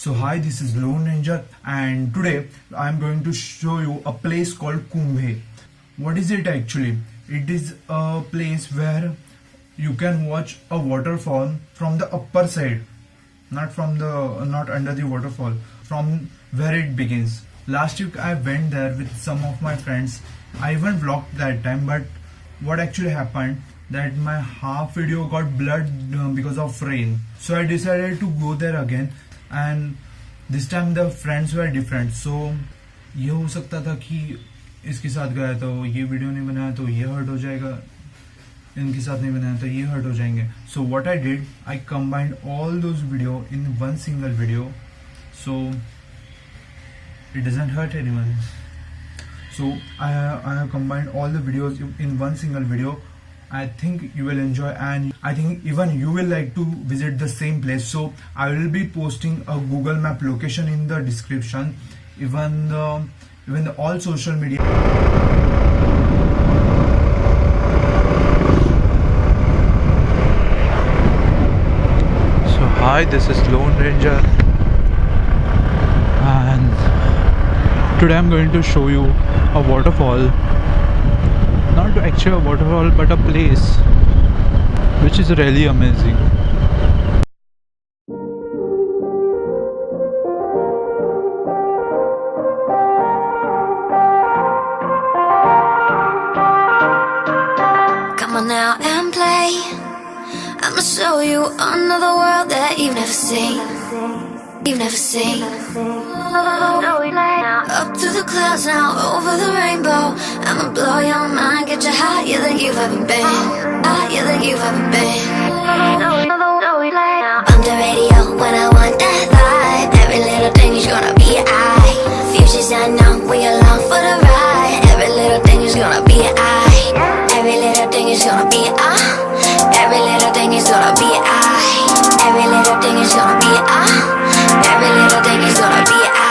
So hi, this is Lone Ranger and today I am going to show you a place called Kumbhe. What is it actually? It is a place where you can watch a waterfall from the upper side, not under the waterfall, from where it begins. Last week I went there with some of my friends. I even vlogged that time, but what actually happened that my half video got blurred because of rain. So I decided to go there again, and this time the friends were different. So ये हो सकता था कि इसके साथ गया तो ये वीडियो नहीं बनाया तो ये हर्ट हो जाएगा, इनके साथ नहीं बनाया तो ये हर्ट हो जाएंगे. So what I did, I combined all those video in one single video, so it doesn't hurt anyone. So I have combined all the videos in one single video. I think you will enjoy, and I think even you will like to visit the same place. So I will be posting a Google Map location in the description, even the all social media. So hi, this is Lone Ranger, and today I'm going to show you a waterfall. Not actually a waterfall, but a place which is really amazing. Come on now and play. I'ma show you another world that you've never seen. You've never seen. Up to the clouds now, over the rainbow. I'ma blow your mind, get you higher than you've ever been. Higher than you've ever been. On the radio when I want that vibe. Every little thing is gonna be I. Future's unknown, we along for the ride. Every little thing is gonna be I. Every little thing is gonna be I. Every little thing is gonna be I. Every little thing is gonna be I. Every little thing is gonna be I.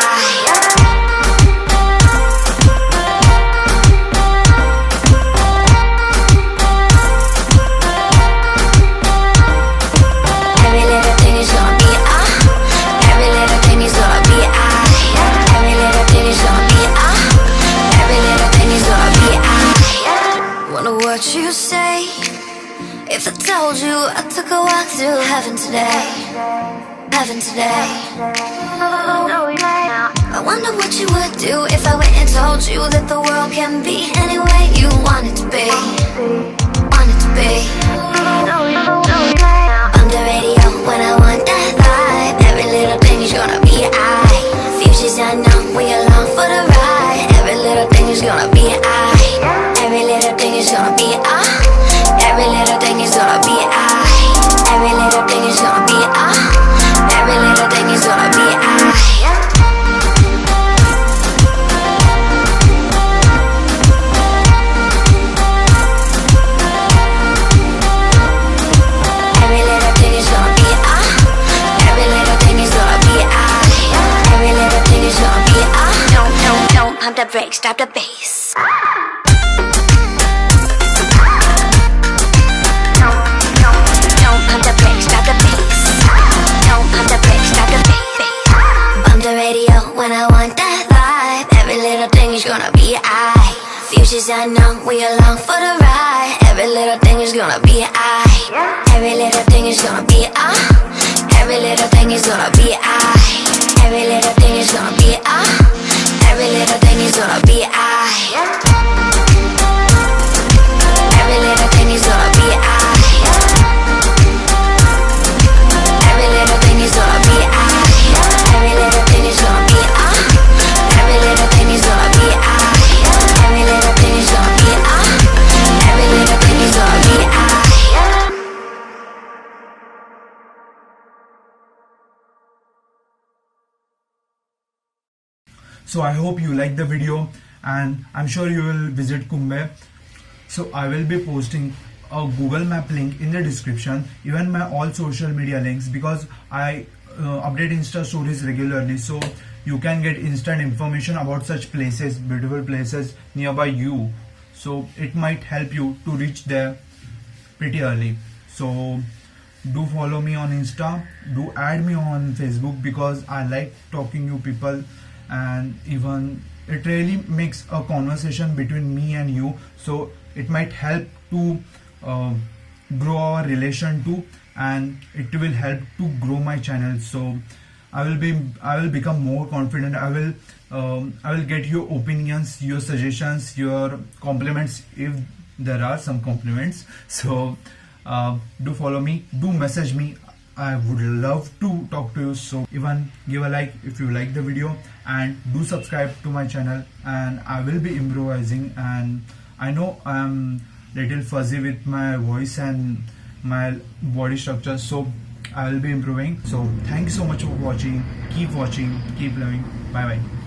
Every little thing is gonna be I. Every little thing is gonna be I. Every little thing is gonna be I. Every little thing is gonna be I. Wonder what you say if I told you I took a walk through heaven today. Heaven today. I wonder what you would do if I went and told you that the world can be any way you want it to be. Want it to be. On the radio when I want that vibe. Every little thing is gonna be I. Future's unknown, we along for the ride. Every little thing is gonna be I. Every little thing is gonna be I. Every little thing is gonna be I. Every little thing is gonna be I. Every little thing is gonna be I. Every little thing is gonna be I. Every little thing is gonna be I. Every little thing is gonna be I. Don't pump the brakes, stop the bass. Don't pump the brakes, stop the bass. Don't pump the brakes, stop the bass. On the radio when I want that vibe. Every little thing is gonna be I. Future's unknown, we along for the ride. Every little thing is gonna be I. Every little thing is gonna be I. Every little thing is gonna be I. Every little thing is gonna be I. Every little thing is gonna be I. Every little thing is gonna be I. Every little thing is gonna be I. Every little thing is gonna be I. Every little thing is gonna be I. Every little thing is gonna be I. Every little thing is gonna be I. So I hope you like the video, and I'm sure you will visit Kumbhe. So I will be posting a Google Map link in the description, even my all social media links, because I update Insta stories regularly, so you can get instant information about such places, beautiful places nearby you. So it might help you to reach there pretty early. So do follow me on Insta, do add me on Facebook, because I like talking you people, and even it really makes a conversation between me and you, so it might help to grow our relation too, and it will help to grow my channel. So I will become more confident. I will get your opinions, your suggestions, your compliments, if there are some compliments. So do follow me, do message me. I would love to talk to you. So even give a like if you like the video, and do subscribe to my channel. And I will be improvising, and I know I'm little fuzzy with my voice and my body structure, so I will be improving. So thank you so much for watching. Keep watching, keep loving. Bye bye.